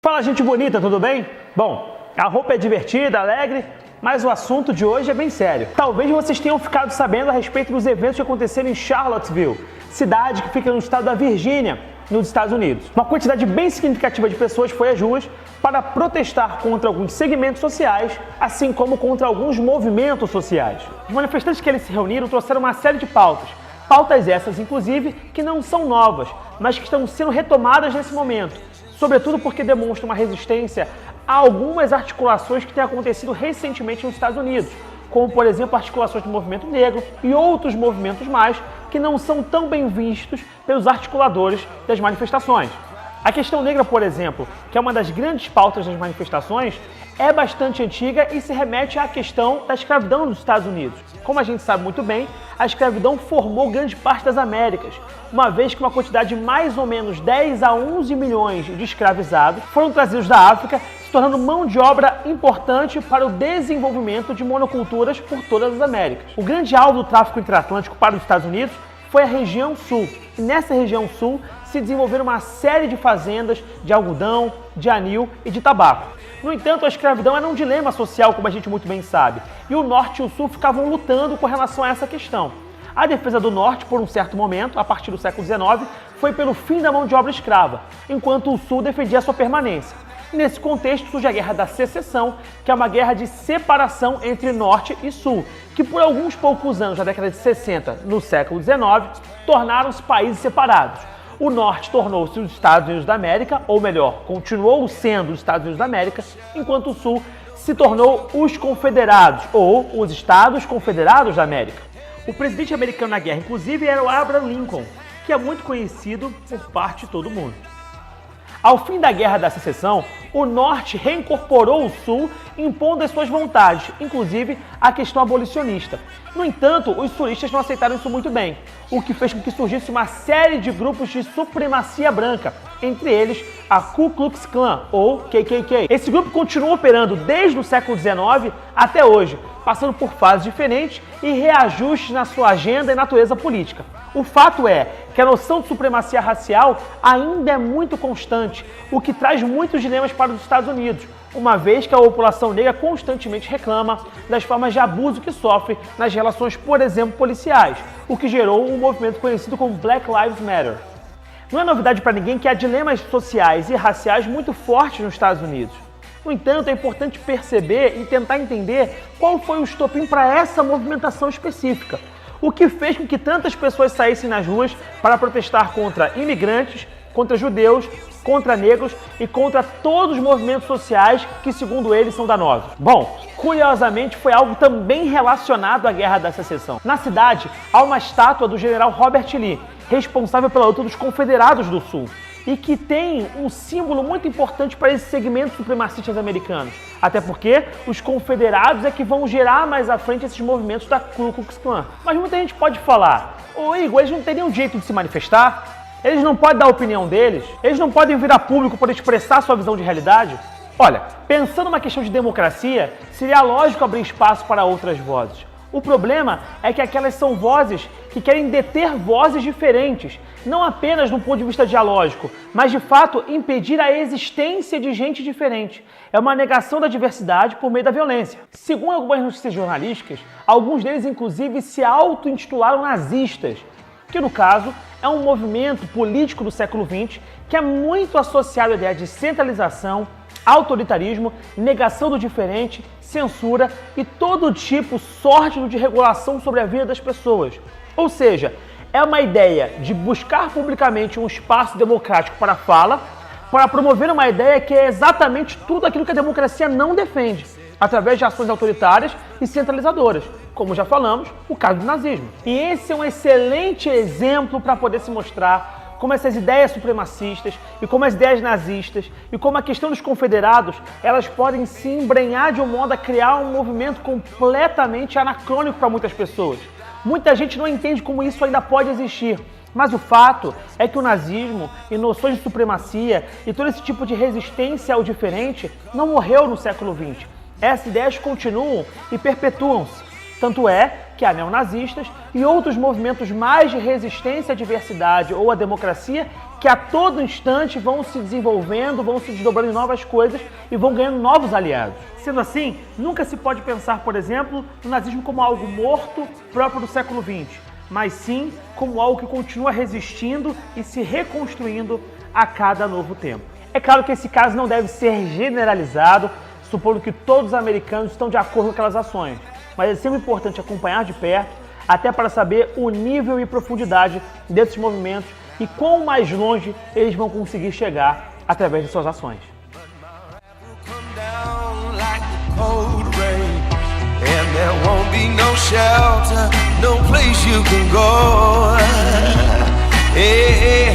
Fala, gente bonita, tudo bem? Bom, a roupa é divertida, alegre, mas o assunto de hoje é bem sério. Talvez vocês tenham ficado sabendo a respeito dos eventos que aconteceram em Charlottesville, cidade que fica no estado da Virgínia, nos Estados Unidos. Uma quantidade bem significativa de pessoas foi às ruas para protestar contra alguns segmentos sociais, assim como contra alguns movimentos sociais. Os manifestantes que eles se reuniram trouxeram uma série de pautas. Pautas essas, inclusive, que não são novas, mas que estão sendo retomadas nesse momento. Sobretudo porque demonstra uma resistência a algumas articulações que têm acontecido recentemente nos Estados Unidos, como, por exemplo, articulações do movimento negro e outros movimentos mais que não são tão bem vistos pelos articuladores das manifestações. A questão negra, por exemplo, que é uma das grandes pautas das manifestações, é bastante antiga e se remete à questão da escravidão nos Estados Unidos. Como a gente sabe muito bem, a escravidão formou grande parte das Américas, uma vez que uma quantidade de mais ou menos 10 a 11 milhões de escravizados foram trazidos da África, se tornando mão de obra importante para o desenvolvimento de monoculturas por todas as Américas. O grande alvo do tráfico interatlântico para os Estados Unidos foi a região sul. E nessa região sul se desenvolveram uma série de fazendas de algodão, de anil e de tabaco. No entanto, a escravidão era um dilema social, como a gente muito bem sabe, e o norte e o sul ficavam lutando com relação a essa questão. A defesa do norte, por um certo momento, a partir do século XIX, foi pelo fim da mão de obra escrava, enquanto o sul defendia a sua permanência. Nesse contexto surge a Guerra da Secessão, que é uma guerra de separação entre norte e sul, que por alguns poucos anos, na década de 60, no século XIX, tornaram-se países separados. O norte tornou-se os Estados Unidos da América, ou melhor, continuou sendo os Estados Unidos da América, enquanto o sul se tornou os Confederados, ou os Estados Confederados da América. O presidente americano na guerra, inclusive, era o Abraham Lincoln, que é muito conhecido por parte de todo mundo. Ao fim da Guerra da Secessão, o Norte reincorporou o Sul, impondo as suas vontades, inclusive a questão abolicionista. No entanto, os sulistas não aceitaram isso muito bem, o que fez com que surgisse uma série de grupos de supremacia branca, entre eles a Ku Klux Klan, ou KKK. Esse grupo continua operando desde o século XIX até hoje, passando por fases diferentes e reajustes na sua agenda e natureza política. O fato é que a noção de supremacia racial ainda é muito constante, o que traz muitos dilemas para os Estados Unidos, uma vez que a população negra constantemente reclama das formas de abuso que sofre nas relações, por exemplo, policiais, o que gerou um movimento conhecido como Black Lives Matter. Não é novidade para ninguém que há dilemas sociais e raciais muito fortes nos Estados Unidos. No entanto, é importante perceber e tentar entender qual foi o estopim para essa movimentação específica. O que fez com que tantas pessoas saíssem nas ruas para protestar contra imigrantes, contra judeus, contra negros e contra todos os movimentos sociais que, segundo eles, são danosos. Bom, curiosamente, foi algo também relacionado à Guerra da Secessão. Na cidade, há uma estátua do general Robert Lee, responsável pela luta dos Confederados do Sul, e que tem um símbolo muito importante para esses segmentos supremacistas americanos. Até porque os confederados é que vão gerar mais à frente esses movimentos da Ku Klux Klan. Mas muita gente pode falar: ô Igor, eles não têm nenhum jeito de se manifestar? Eles não podem dar a opinião deles? Eles não podem vir a público para expressar sua visão de realidade? Olha, pensando numa questão de democracia, seria lógico abrir espaço para outras vozes. O problema é que aquelas são vozes que querem deter vozes diferentes, não apenas do ponto de vista dialógico, mas de fato impedir a existência de gente diferente. É uma negação da diversidade por meio da violência. Segundo algumas notícias jornalísticas, alguns deles inclusive se auto-intitularam nazistas, que no caso é um movimento político do século XX que é muito associado à ideia de centralização, autoritarismo, negação do diferente, censura e todo tipo sórdido de regulação sobre a vida das pessoas. Ou seja, é uma ideia de buscar publicamente um espaço democrático para a fala, para promover uma ideia que é exatamente tudo aquilo que a democracia não defende, através de ações autoritárias e centralizadoras, como já falamos, o caso do nazismo. E esse é um excelente exemplo para poder se mostrar como essas ideias supremacistas e como as ideias nazistas e como a questão dos confederados, elas podem se embrenhar de um modo a criar um movimento completamente anacrônico para muitas pessoas. Muita gente não entende como isso ainda pode existir, mas o fato é que o nazismo e noções de supremacia e todo esse tipo de resistência ao diferente não morreu no século XX. Essas ideias continuam e perpetuam-se. Tanto é que há neonazistas e outros movimentos mais de resistência à diversidade ou à democracia que a todo instante vão se desenvolvendo, vão se desdobrando em novas coisas e vão ganhando novos aliados. Sendo assim, nunca se pode pensar, por exemplo, no nazismo como algo morto próprio do século XX, mas sim como algo que continua resistindo e se reconstruindo a cada novo tempo. É claro que esse caso não deve ser generalizado, supondo que todos os americanos estão de acordo com aquelas ações, mas é sempre importante acompanhar de perto, até para saber o nível e profundidade desses movimentos e quão mais longe eles vão conseguir chegar através de suas ações. No place you can go. Hey, hey.